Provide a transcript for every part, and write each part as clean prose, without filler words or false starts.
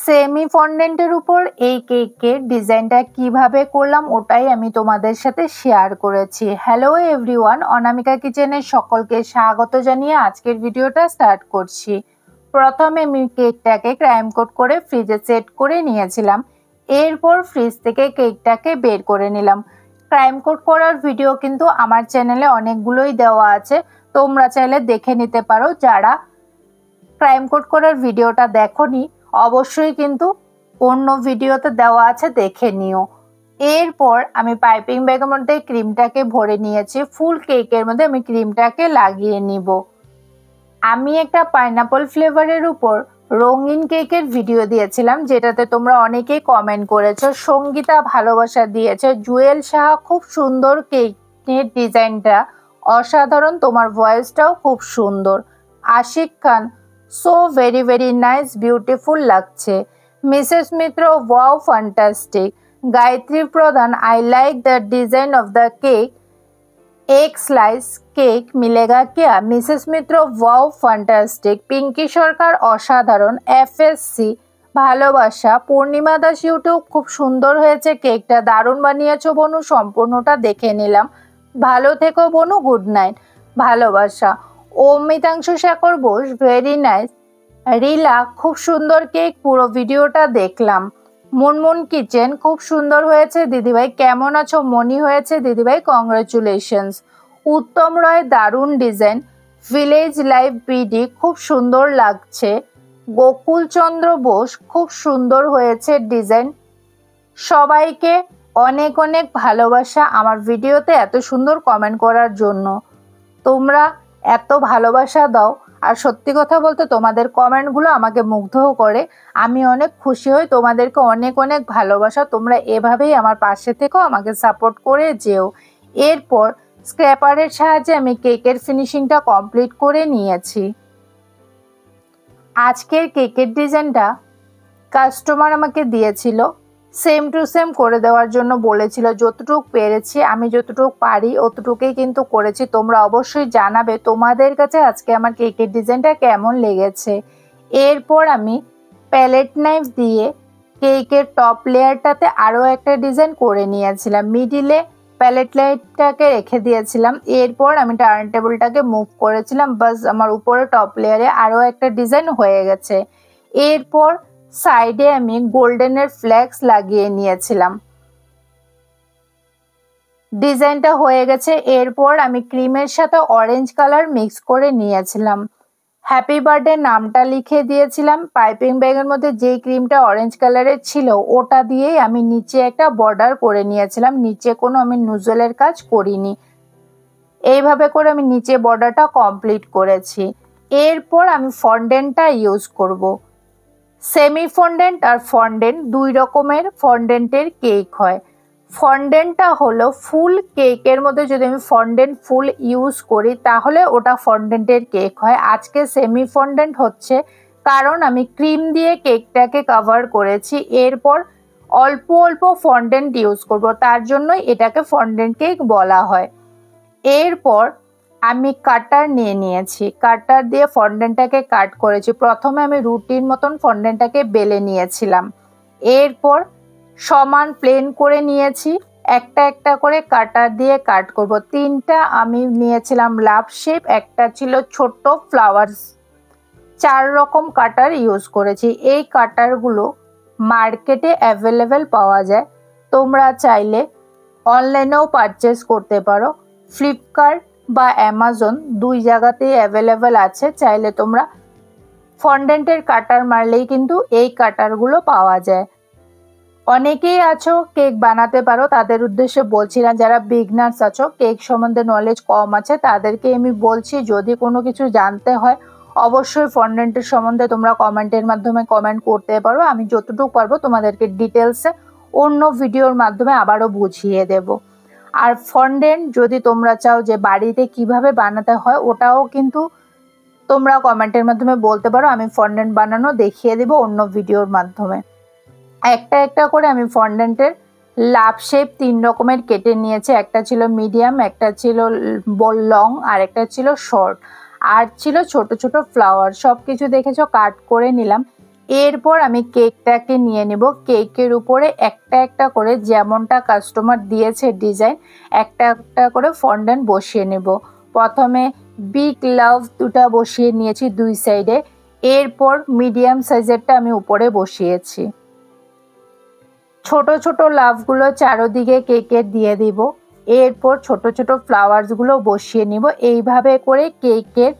Semi ফন্ডেন্টের উপর এই কেকের ডিজাইনটা কিভাবে করলাম ওটাই আমি তোমাদের সাথে শেয়ার করেছি। হ্যালো এভরিওয়ান, অনামিকা কিচেনের সকলকে স্বাগত জানিয়ে আজকের ভিডিওটা স্টার্ট করছি। প্রথমে আমি কেকটাকে ক্রাইম কোট করে ফ্রিজে সেট করে নিয়েছিলাম। এরপর ফ্রিজ থেকে কেকটাকে বের করে নিলাম। ক্রাইম কোট করার ভিডিও কিন্তু আমার চ্যানেলে অনেকগুলোই দেওয়া আছে, তোমরা চাইলে দেখে নিতে পারো। যারা ক্রাইম কোট করার ভিডিওটা দেখোনি অবশ্যই কিন্তু অন্য ভিডিওতে দেওয়া আছে, দেখে নিও। এরপর আমি পাইপিং ব্যাগের মধ্যে ক্রিমটাকে ভরে নিয়েছি। ফুল কেকের মধ্যে আমি ক্রিমটাকে লাগিয়ে নিব। আমি একটা পাইনাপল ফ্লেভারের উপর রঙিন কেকের ভিডিও দিয়েছিলাম, যেটাতে তোমরা অনেকেই কমেন্ট করেছো। সঙ্গীতা ভালোবাসা দিয়েছে, জুয়েল সাহা খুব সুন্দর কেকের ডিজাইনটা অসাধারণ, তোমার ভয়েসটাও খুব সুন্দর। Ashik Khan, so very very nice, beautiful লাগছে। Mrs Mitra, wow fantastic. Gayatri Pradhan, I like the design of the cake, एक स्लाइस केक मिलेगा क्या? Mrs Mitra, wow fantastic. Pinky Sarkar, असाधारण। एफएससी ভালোবাসা। পূর্ণিমা দাস ইউটিউব, খুব সুন্দর হয়েছে কেকটা, দারুণ বানিয়েছো বনু, সম্পূর্ণটা দেখে নিলাম। ভালো থেকো বনু, গুড নাইট, ভালোবাসা। অমিতাংশু শেখর বোস, ভেরি নাইস। রিলা, খুব সুন্দর কেক, পুরো ভিডিওটা দেখলাম। মুনমুন কিচেন, খুব সুন্দর হয়েছে দিদিভাই, কেমন আছো? মনি হয়েছে দিদিভাই, কংগ্রেচুলেশনস। উত্তম রয়, দারুণ ডিজাইন। ভিলেজ লাইফ বিডি, খুব সুন্দর লাগছে। গোকুল চন্দ্র বোস, খুব সুন্দর হয়েছে ডিজাইন। সবাইকে অনেক অনেক ভালোবাসা আমার ভিডিওতে এত সুন্দর কমেন্ট করার জন্য। তোমরা এত ভালোবাসা দাও, আর সত্যি কথা বলতে তোমাদের কমেন্টগুলো আমাকে মুগ্ধ করে। আমি অনেক খুশি হই, তোমাদেরকে অনেক অনেক ভালোবাসা। তোমরা এভাবেই আমার পাশে থেকেও আমাকে সাপোর্ট করে যেও। এরপর স্ক্র্যাপারের সাহায্যে আমি কেকের ফিনিশিংটা কমপ্লিট করে নিয়েছি। আজকের কেকের ডিজাইনটা কাস্টমার আমাকে দিয়েছিল, সেম টু সেম করে দেওয়ার জন্য বলেছিল। যতটুকু পেরেছি, আমি যতটুকু পারি অতটুকুই কিন্তু করেছি। তোমরা অবশ্যই জানাবে তোমাদের কাছে আজকে আমার কেকের ডিজাইনটা কেমন লেগেছে। এরপর আমি প্যালেট নাইফ দিয়ে কেকের টপ লেয়ারটাতে আরও একটা ডিজাইন করে নিয়েছিলাম। মিডিলে প্যালেট লাইটটাকে রেখে দিয়েছিলাম। এরপর আমি টার্ন টেবিলটাকে মুভ করেছিলাম, বাস আমার উপরে টপ লেয়ারে আরও একটা ডিজাইন হয়ে গেছে। এরপর সাইডে আমি গোল্ডেনের ফ্লেক্স লাগিয়ে নিয়েছিলাম। ডিজাইনটা হয়ে গেছে। এরপর আমি ক্রিমের সাথে অরেঞ্জ কালার মিক্স করে নিয়েছিলাম। হ্যাপি বার্থডে নামটা লিখে দিয়েছিলাম। পাইপিং ব্যাগের মধ্যে যেই ক্রিমটা অরেঞ্জ কালারের ছিল ওটা দিয়েই আমি নিচে একটা বর্ডার করে নিয়েছিলাম। নিচে কোনো আমি নুজলের কাজ করিনি। এইভাবে করে আমি নিচে বর্ডারটা কমপ্লিট করেছি। এরপর আমি ফন্ডেন্টটা ইউজ করব। সেমি ফন্ডেন্ট আর ফন্ডেন্ট দুই রকমের ফন্ডেন্টের কেক হয়। ফন্ডেন্টটা হলো ফুল কেকের মধ্যে যদি আমি ফন্ডেন্ট ফুল ইউজ করি তাহলে ওটা ফন্ডেন্টের কেক হয়। আজকে সেমি ফন্ডেন্ট হচ্ছে কারণ আমি ক্রিম দিয়ে কেকটাকে কভার করেছি। এরপর অল্প অল্প ফন্ডেন্ট ইউজ করব, তার জন্যই এটাকে ফন্ডেন্ট কেক বলা হয়। এরপর আমি কাটার নিয়ে নিয়েছি, কাটার দিয়ে ফন্ডেন্টটাকে কাট করেছি। প্রথমে আমি রুটির মতন ফন্ডেন্টটাকে বেলে নিয়েছিলাম। এরপর সমান প্লেন করে নিয়েছি, একটা একটা করে কাটার দিয়ে কাট করব। তিনটা আমি নিয়েছিলাম লাভ শেপ, একটা ছিল ছোট্ট ফ্লাওয়ার্স। 4 রকম কাটার ইউজ করেছি। এই কাটারগুলো মার্কেটে অ্যাভেলেবেল পাওয়া যায়, তোমরা চাইলে অনলাইনেও পারচেস করতে পারো। ফ্লিপকার্ট বা অ্যামাজন দুই জায়গাতেই অ্যাভেলেবেল আছে। চাইলে তোমরা ফন্ডেন্টের কাটার মারলেই কিন্তু এই কাটারগুলো পাওয়া যায়। অনেকেই আছো কেক বানাতে পারো, তাদের উদ্দেশ্যে বলছি না। যারা বিগনার্স আছো, কেক সম্বন্ধে নলেজ কম আছে, তাদেরকে আমি বলছি যদি কোনো কিছু জানতে হয় অবশ্যই ফন্ডেন্টের সম্বন্ধে তোমরা কমেন্টের মাধ্যমে কমেন্ট করতে পারো। আমি যতটুকু পারবো তোমাদেরকে ডিটেলসে অন্য ভিডিওর মাধ্যমে আবারও বুঝিয়ে দেব। আর ফন্ডেন্ট যদি তোমরা চাও যে বাড়িতে কিভাবে বানাতে হয় ওটাও কিন্তু তোমরা কমেন্টের মাধ্যমে বলতে পারো, আমি ফন্ডেন্ট বানানো দেখিয়ে দেব অন্য ভিডিওর মাধ্যমে। একটা একটা করে আমি ফন্ডেন্টের লাভ শেপ 3 রকমের কেটে নিয়েছি। একটা ছিল মিডিয়াম, একটা ছিল লং, আর একটা ছিল শর্ট, আর ছিল ছোট ছোট ফ্লাওয়ার। সব কিছু দেখেছো কাট করে নিলাম। এরপর আমি কেকটাকে নিয়ে নেব। কেকের উপরে একটা একটা করে যেমনটা কাস্টমার দিয়েছে ডিজাইন, একটা একটা করে ফন্ডেন্ট বসিয়ে নেব। প্রথমে বিগ লাভ দুটা বসিয়ে নিয়েছি দুই সাইডে, এরপর মিডিয়াম সাইজেরটা আমি উপরে বসিয়েছি। ছোট ছোট লাভগুলো চারদিকে কেকের দিয়ে দিব। এরপর ছোট ছোট ফ্লাওয়ার্সগুলো বসিয়ে নিব। এইভাবে করে কেকের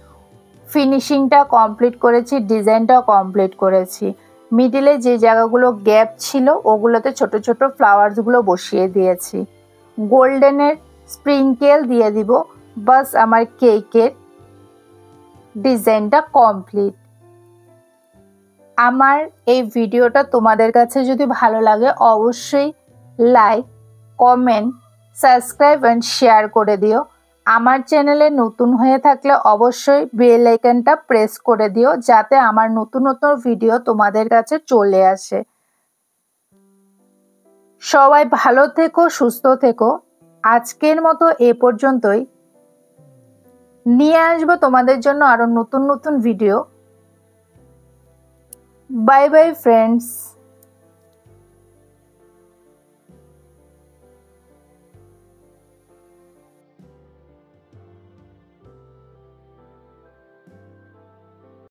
ফিনিশিংটা কমপ্লিট করেছি, ডিজাইনটাও কমপ্লিট করেছি। মিডিলে যে জায়গাগুলো গ্যাপ ছিল ওগুলোতে ছোট ছোট ফ্লাওয়ার্সগুলো বসিয়ে দিয়েছি। গোল্ডেনের স্প্রিঙ্কেল দিয়ে দিব। বাস আমার কেকের ডিজাইনটা কমপ্লিট। আমার এই ভিডিওটা তোমাদের কাছে যদি ভালো লাগে অবশ্যই like, comment, subscribe and share করে দিও। আমার চ্যানেলে নতুন হয়ে থাকলে অবশ্যই বেল আইকনটা প্রেস করে দিও যাতে আমার নতুন নতুন ভিডিও তোমাদের কাছে চলে আসে। সবাই ভালো থেকো, সুস্থ থেকো। আজকের মতো এ পর্যন্তই। নিয়ে আসবো তোমাদের জন্য আরো নতুন নতুন ভিডিও। Bye bye friends.